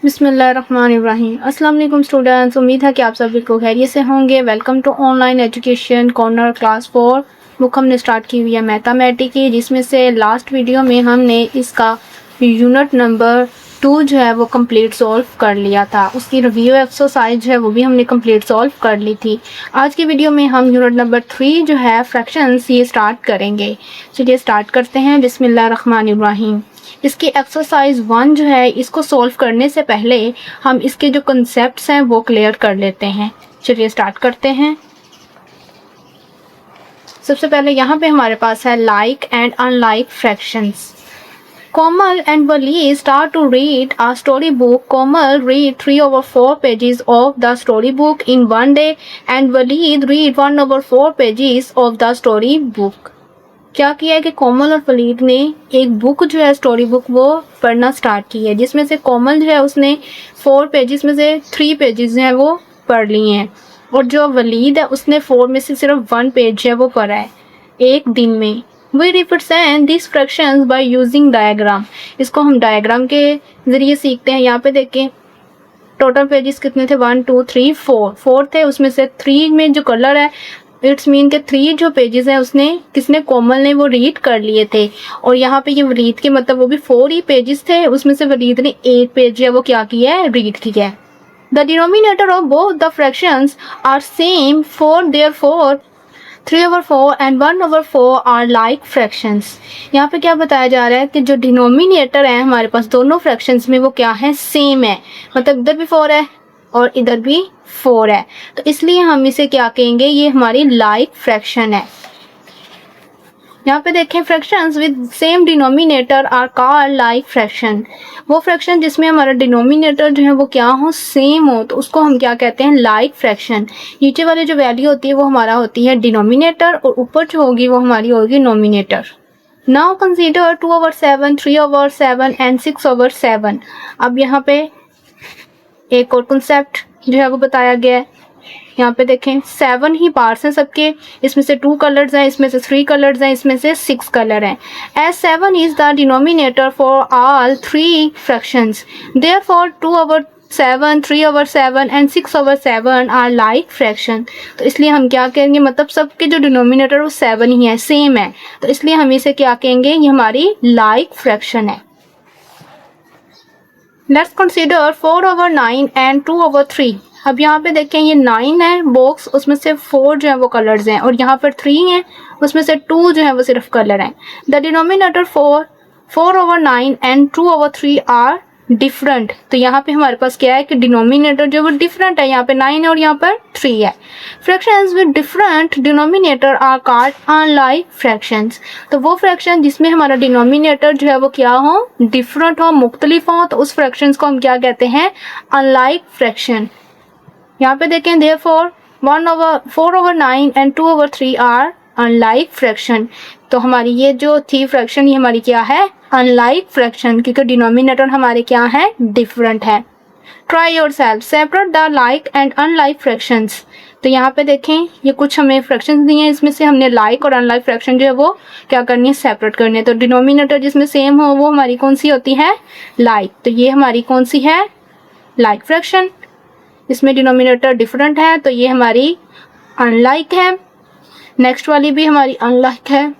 बिस्मिल्लाहिर्रहमानिर्रहीम। अस्सलाम वालेकुम स्टूडेंट्स, उम्मीद है कि आप सभी को खैरियत से होंगे। Welcome to online education corner class 4। Book हमने स्टार्ट की हुई है मैथमेटिक्स की, जिसमें से लास्ट वीडियो में हमने इसका यूनिट नंबर 2 जो है वो कंप्लीट सॉल्व कर लिया था। उसकी रिव्यू एक्सरसाइज जो है वो भी हमने कंप्लीट सॉल्व कर ली थी। आज की वीडियो में हम यूनिट नंबर 3 जो है फ्रैक्शंस ये स्टार्ट करेंगे। चलिए स्टार्ट करते हैं। बिस्मिल्लाहिर्रहमानिर्रहीम। इसकी एक्सरसाइज 1 जो है, इसको सॉल्व करने से पहले हम इसके जो कंसेप्ट्स हैं वो क्लियर कर लेते हैं। चलिए स्टार्ट करते हैं। सबसे पहले यहाँ पे हमारे पास है like and unlike fractions. Komal and Wali start to read a storybook. Komal read 3/4 pages of the storybook in one day and Waleed read 1/4 pages of the storybook. क्या किया है कि कोमल और वलीद ने एक बुक जो है स्टोरी बुक वो पढ़ना स्टार्ट की है, जिसमें से कोमल जो है उसने 4 पेजेस में से 3 पेजेस जो है वो पढ़ लिए हैं और जो वलीद है उसने 4 में से सिर्फ 1 पेज जो है वो पढ़ा है एक दिन में। We represent these fractions by using diagram. इसको हम डायग्राम के ज़रिए सीखते हैं। यहाँ पे देखें टोटल पेजेस कितने थे, 1 2 3 4 थे, उसमें से 3 में जो कलर है इट्स मीन के 3 जो पेजेस हैं उसने किसने, कोमल ने वो रीड कर लिए थे। और यहाँ पे ये वलीद के मतलब वो भी 4 ही पेजेस थे, उसमें से वलीद ने 8 पेज है वो क्या किया है, रीड किया है। The denominator of both the fractions are same, for therefore 3/4 and 1/4 are like fractions. यहाँ पे क्या बताया जा रहा है कि जो डिनोमिनेटर है हमारे पास दोनों फ्रैक्शंस में वो क्या है, सेम है। मतलब इधर भी 4 है और इधर भी 4 है, तो इसलिए हम इसे क्या कहेंगे, ये हमारी लाइक फ्रैक्शन है। यहाँ पे देखें fractions with same denominator are called like fraction. वो फ्रैक्शन जिसमें हमारा डिनोमिनेटर जो है वो क्या हो, सेम हो, तो उसको हम क्या कहते हैं, लाइक फ्रैक्शन। नीचे वाली जो वैल्यू होती है वो हमारा होती है डिनोमिनेटर और ऊपर जो होगी वो हमारी होगी नोमिनेटर। Now consider 2/7, 3/7 and 6/7। अब यहाँ पे एक और कंसेप्ट जो है वो बताया गया है। यहाँ पे देखें 7 ही पार्ट्स हैं सबके, इसमें से 2 कलर्स हैं, इसमें से 3 कलर्स हैं, इसमें से 6 कलर हैं। As 7 is the denominator for all 3 fractions, therefore 2/7, 3/7 and 6/7 are like fraction. तो इसलिए हम क्या कहेंगे, मतलब सबके जो डिनोमिनेटर वो 7 ही है, सेम है, तो इसलिए हम इसे क्या कहेंगे, ये हमारी लाइक फ्रैक्शन है। Let's consider 4/9 and 2/3. अब यहाँ पे देखें ये 9 है बॉक्स, उसमें से 4 जो है वो कलर्स हैं और यहाँ पर 3 है, उसमें से 2 जो है वो सिर्फ कलर हैं। The denominator 4/9 and 2/3 are different. तो यहाँ पे हमारे पास क्या है कि डिनोमिनेटर जो वो डिफरेंट है, यहाँ पे 9 है और यहाँ पर 3 है। Fractions with different denominator are called unlike fractions. तो वो फ्रैक्शन जिसमें हमारा डिनोमिनेटर जो है वो क्या हो, डिफरेंट हो, मुख्तलिफ हो, तो उस फ्रैक्शंस को हम क्या कहते हैं, अनलाइक फ्रैक्शन। यहाँ पे देखें therefore 4/9 and 2/3 are unlike fraction. तो हमारी ये जो थी फ्रैक्शन ये हमारी क्या है, अनलाइक फ्रैक्शन, क्योंकि डिनोमिनेटर हमारे क्या है, डिफरेंट है। Try your self, separate the like and unlike fractions. तो यहाँ पे देखें ये कुछ हमें फ्रैक्शंस दिए हैं, इसमें से हमने लाइक और अनलाइक फ्रैक्शन जो है वो क्या करनी है, सेपरेट करनी है। तो डिनोमिनेटर जिसमें सेम हो वो हमारी कौन सी होती है, लाइक। तो ये हमारी कौन सी है, लाइक फ्रैक्शन। इसमें डिनोमिनेटर डिफरेंट है तो ये हमारी अनलाइक है। नेक्स्ट वाली भी हमारी अनलाइक है,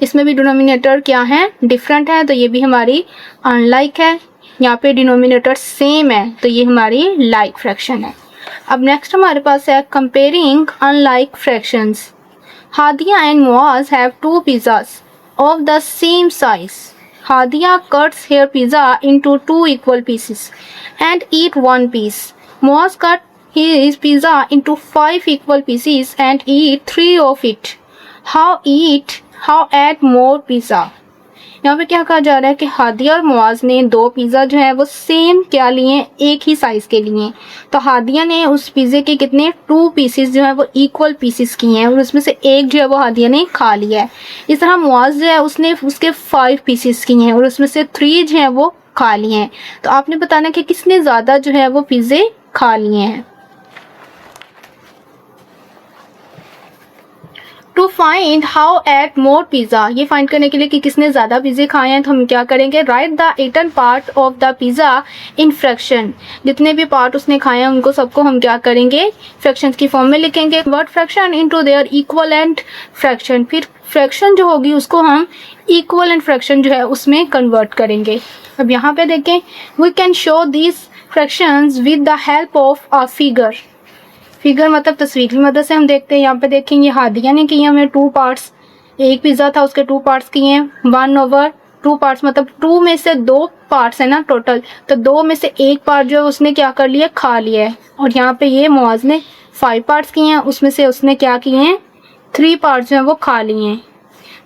इसमें भी डिनोमिनेटर क्या है, डिफरेंट है, तो ये भी हमारी अनलाइक है। यहाँ पे डिनोमिनेटर सेम है तो ये हमारी लाइक फ्रैक्शन है। अब नेक्स्ट हमारे पास है comparing unlike fractions. Hadiya and Muaz have 2 pizzas of the same size. Hadia cuts her pizza into 2 equal pieces and eat 1 piece. Muaz cut his pizza into 5 equal pieces and eat 3 of it. How add more pizza? यहाँ पे क्या कहा जा रहा है कि हादिया और मुआज ने 2 पिज़्ज़ा जो है वो सेम क्या लिए, एक ही साइज़ के लिए। तो हादिया ने उस पिज़्ज़े के कितने 2 पीसेस जो है वो इक्वल पीसेस किए हैं और उसमें से एक जो है वो हादिया ने खा लिया है। इस तरह मुआज जो है उसने उसके 5 पीसेस किए हैं और उसमें से 3 जो है वो खा लिए हैं। तो आपने बताना कि किसने ज़्यादा जो है वो पिज़्ज़े खा लिए हैं। To find how ate more pizza, ये फाइंड करने के लिए कि किसने ज़्यादा पिज़्ज़े खाए हैं तो हम क्या करेंगे, write the eaten part of the pizza in fraction, जितने भी पार्ट उसने खाए हैं उनको सबको हम क्या करेंगे, फ्रैक्शंस की फॉर्म में लिखेंगे। Word fraction into their equivalent fraction, फिर फ्रैक्शन जो होगी उसको हम इक्वलेंट फ्रैक्शन जो है उसमें कन्वर्ट करेंगे। अब यहाँ पे देखें, we can show this fractions with the help of a figure, figure मतलब तस्वीर की मदद से हम देखते हैं। यहाँ पे देखें ये हादिया ने किए हमें 2 पार्ट्स, एक पिज़्ज़ा था उसके 2 पार्ट्स किए हैं, 1/2 पार्ट्स मतलब 2 में से 2 पार्ट्स है ना टोटल, तो 2 में से 1 पार्ट जो है उसने क्या कर लिया, खा लिया है। और यहाँ पे ये मुआज़ ने 5 पार्ट्स किए हैं, उसमें से उसने क्या किए हैं, 3 पार्ट्स जो है वो खा लिए हैं।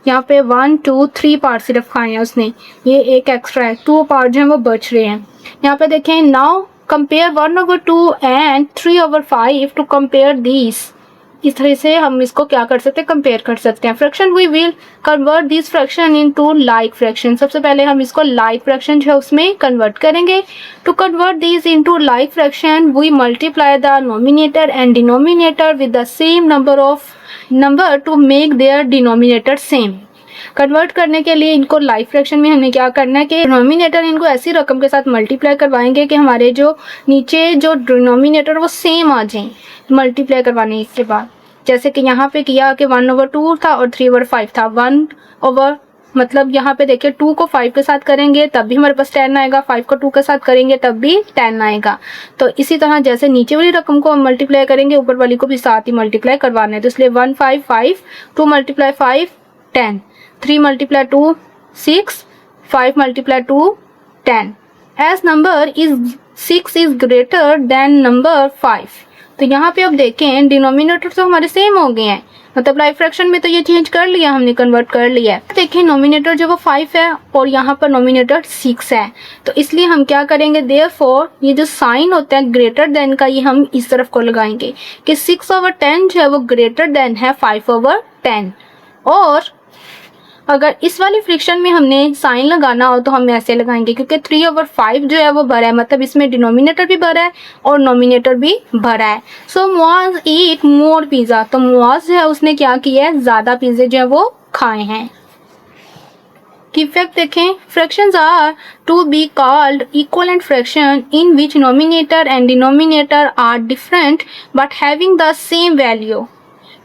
यहाँ पे 1 2 3 पार्ट सिर्फ खाए हैं उसने, ये एक एक्स्ट्रा है, 2 पार्ट जो है वो बच रहे हैं। यहाँ पे देखें, now compare 1/2 and 3/5 to compare these, इस तरह से हम इसको क्या कर सकते हैं, कंपेयर कर सकते हैं। Fraction we will convert this fraction into like fraction, सबसे पहले हम इसको लाइक फ्रैक्शन जो है उसमें कन्वर्ट करेंगे। To convert this into like fraction we multiply the numerator and denominator with the same number to make their denominator same. Convert करने के लिए इनको लाइक फ्रैक्शन में हमें क्या करना है कि डिनोमिनेटर इनको ऐसी रकम के साथ मल्टीप्लाई करवाएंगे कि हमारे जो नीचे जो डिनोमिनेटर वो सेम आ जाएं मल्टीप्लाई करवाने के बाद। जैसे कि यहाँ पे किया कि 1/2 था और 3/5 था, 1 ओवर मतलब यहाँ पे देखिए 2 को 5 के साथ करेंगे तब भी हमारे पास 10 आएगा, 5 को 2 के साथ करेंगे तब भी 10 आएगा। तो इसी तरह जैसे नीचे वाली रकम को हम मल्टीप्लाई करेंगे ऊपर वाली को भी साथ ही मल्टीप्लाई करवाना है, तो इसलिए 1 5 5, 2 × 5 10, 3 × 2 6, 5 × 2 10, as number is 6 is greater than number 5। तो यहाँ पे अब देखें डिनोमिनेटर तो हमारे सेम हो गए हैं, मतलब लाइक फ्रैक्शन में तो ये चेंज कर लिया हमने, कन्वर्ट कर लिया है। देखें नोमिनेटर जो वो 5 है और यहाँ पर नोमिनेटर 6 है, तो इसलिए हम क्या करेंगे, देयरफॉर ये जो साइन होता है ग्रेटर देन का ये हम इस तरफ को लगाएंगे कि 6/10 जो है वो ग्रेटर देन है 5/10। और अगर इस वाली फ्रिक्शन में हमने साइन लगाना हो तो हम ऐसे लगाएंगे क्योंकि 3/5 जो है वो भरा है, मतलब इसमें डिनोमिनेटर भी भरा है और नोमिनेटर भी भरा है। सो मुआज ईट मोर पिज़्ज़ा, तो मुआज जो है उसने क्या किया है, ज़्यादा पिज़्ज़े जो है वो खाए हैं। की फैक्ट देखें, fractions are to be called equivalent fraction in which numerator and denominator are different but having the same value,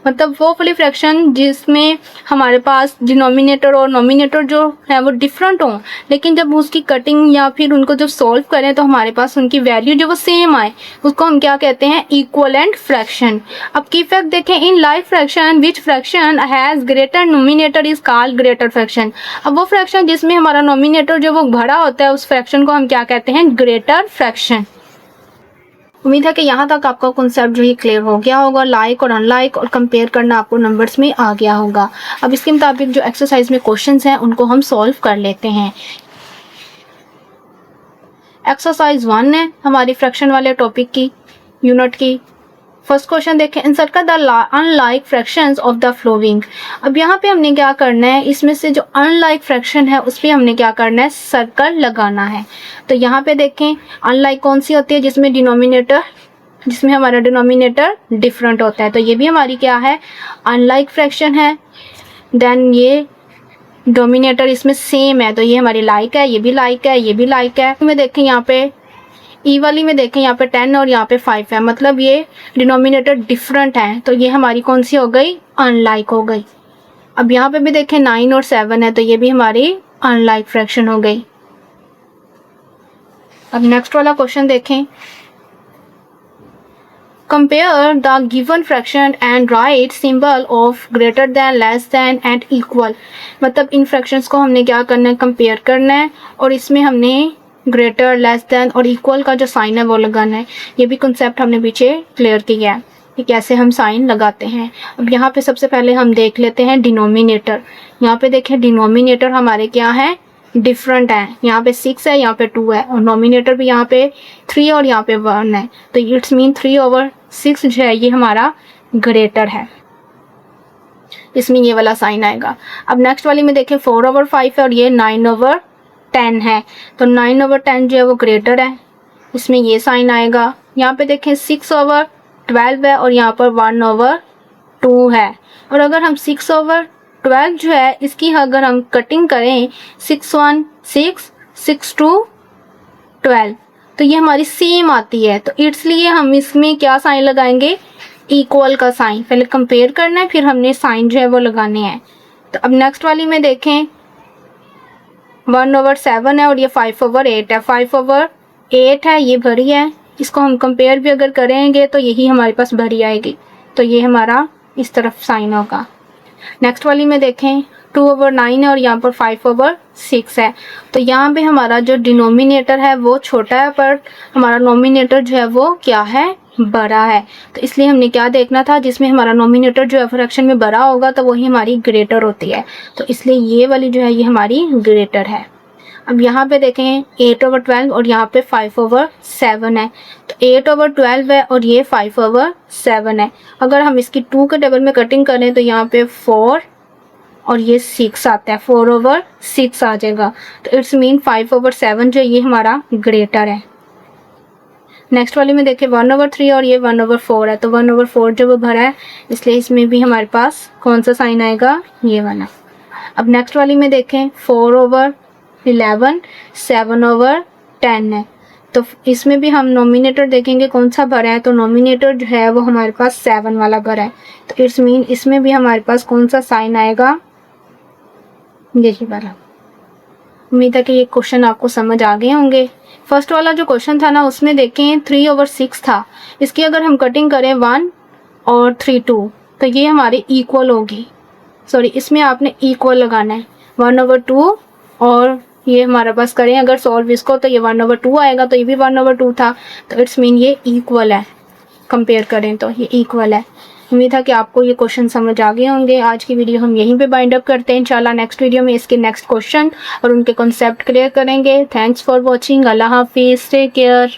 मतलब वो वाली फ्रैक्शन जिसमें हमारे पास डिनोमिनेटर और नोमिनेटर जो है वो डिफरेंट हों, लेकिन जब उसकी कटिंग या फिर उनको जब सॉल्व करें तो हमारे पास उनकी वैल्यू जो वो सेम आए, उसको हम क्या कहते हैं, इक्वलेंट फ्रैक्शन। अब की फैक्ट देखें, in like fraction which fraction has greater nominator is called greater fraction. अब वो फ्रैक्शन जिसमें हमारा नोमिनेटर जो वो भरा होता है उस फ्रैक्शन को हम क्या कहते हैं, ग्रेटर फ्रैक्शन। उम्मीद है कि यहाँ तक आपका कॉन्सेप्ट जो है क्लियर हो गया होगा, लाइक और अनलाइक और कंपेयर करना आपको नंबर्स में आ गया होगा। अब इसके मुताबिक जो एक्सरसाइज में क्वेश्चंस हैं उनको हम सॉल्व कर लेते हैं। एक्सरसाइज 1 है हमारी फ्रैक्शन वाले टॉपिक की यूनिट की। फर्स्ट क्वेश्चन देखें, encircle the unlike fractions of the flowing. अब यहाँ पे हमने क्या करना है, इसमें से जो अनलाइक फ्रैक्शन है उस पर हमने क्या करना है, सर्कल लगाना है। तो यहाँ पे देखें अनलाइक कौन सी होती है, जिसमें हमारा डिनोमिनेटर डिफरेंट होता है, तो ये भी हमारी क्या है, अनलाइक फ्रैक्शन है। देन ये डोमिनेटर इसमें सेम है तो ये हमारी लाइक है, ये भी लाइक है, ये भी लाइक है। में देखें यहाँ पे ई वाली में देखें यहाँ पे 10 और यहाँ पे 5 है, मतलब ये डिनोमिनेटर डिफरेंट है, तो ये हमारी कौन सी हो गई, अनलाइक हो गई। अब यहाँ पे भी देखें 9 और 7 है, तो ये भी हमारी अनलाइक फ्रैक्शन हो गई। अब नेक्स्ट वाला क्वेश्चन देखें, compare the given fraction and right symbol of greater than, less than and equal. मतलब इन फ्रैक्शंस को हमने क्या करना है, कंपेयर करना है और इसमें हमने ग्रेटर, लेस दैन और इक्वल का जो साइन है वो लगाना है। ये भी कंसेप्ट हमने पीछे क्लियर किया है कि कैसे हम साइन लगाते हैं। अब यहाँ पे सबसे पहले हम देख लेते हैं डिनोमिनेटर। यहाँ पे देखें डिनोमिनेटर हमारे क्या है, डिफरेंट है। यहाँ पे 6 है, यहाँ पे 2 है और नोमिनेटर भी यहाँ पे 3 और यहाँ पे 1 है, तो इट्स मीन 3/6 जो है ये हमारा ग्रेटर है, इसमें ये वाला साइन आएगा। अब नेक्स्ट वाली में देखें 4/5 है और ये 9/10 है, तो 9/10 जो है वो ग्रेटर है, इसमें ये साइन आएगा। यहाँ पे देखें 6/12 है और यहाँ पर 1/2 है, और अगर हम 6/12 जो है इसकी अगर हम कटिंग करें 6 1 6 6 2 12 तो ये हमारी सेम आती है। तो इसलिए हम इसमें क्या साइन लगाएंगे, इक्वल का साइन। पहले कंपेयर करना है फिर हमने साइन जो है वो लगाने हैं। तो अब नेक्स्ट वाली में देखें 1/7 है और ये 5/8 है। 5/8 है, ये भरी है, इसको हम कंपेयर भी अगर करेंगे तो यही हमारे पास भरी आएगी। तो ये हमारा इस तरफ साइन होगा। नेक्स्ट वाली में देखें 2/9 है और यहाँ पर 5/6 है। तो यहाँ पे हमारा जो डिनोमिनेटर है वो छोटा है पर हमारा नोमिनेटर जो है वो क्या है, बड़ा है। तो इसलिए हमने क्या देखना था, जिसमें हमारा नोमिनेटर जो है फ्रैक्शन में बड़ा होगा तो वही हमारी ग्रेटर होती है। तो इसलिए ये वाली जो है ये हमारी ग्रेटर है। अब यहाँ पे देखें 8/12 और यहाँ पे 5/7 है। तो 8/12 है और ये 5/7 है। अगर हम इसकी 2 के टेबल में कटिंग करें तो यहाँ पे 4 और ये 6 आता है, 4/6 आ जाएगा। तो इट्स मीन 5/7 जो ये हमारा ग्रेटर है। नेक्स्ट वाले में देखें 1/3 और ये 1/4 है। तो 1/4 जो वो भरा है इसलिए इसमें भी हमारे पास कौन सा साइन आएगा, ये वाला। अब नेक्स्ट वाली में देखें 4/11 7/10 है। तो इसमें भी हम नोमिनेटर देखेंगे कौन सा भरा है। तो नोमिनेटर जो है वो हमारे पास 7 वाला भरा है। तो इट्स मीन इसमें भी हमारे पास कौन सा साइन आएगा, यही वाला। उम्मीद है कि ये क्वेश्चन आपको समझ आ गए होंगे। फर्स्ट वाला जो क्वेश्चन था ना उसमें देखें 3/6 था, इसकी अगर हम कटिंग करें 1 और 3 2 तो ये हमारी इक्वल होगी। सॉरी, इसमें आपने इक्वल लगाना है 1/2 और ये हमारे पास करें अगर सॉल्व इसको तो ये 1/2 आएगा। तो ये भी 1/2 था। तो इट्स मीन ये इक्वल है, कंपेयर करें तो ये इक्वल है। उम्मीद है कि आपको ये क्वेश्चन समझ आ गए होंगे। आज की वीडियो हम यहीं पे बाइंड अप करते हैं। इंशाल्लाह नेक्स्ट वीडियो में इसके नेक्स्ट क्वेश्चन और उनके कॉन्सेप्ट क्लियर करेंगे। Thanks for watching. अल्लाह हाफिज़, टेक केयर।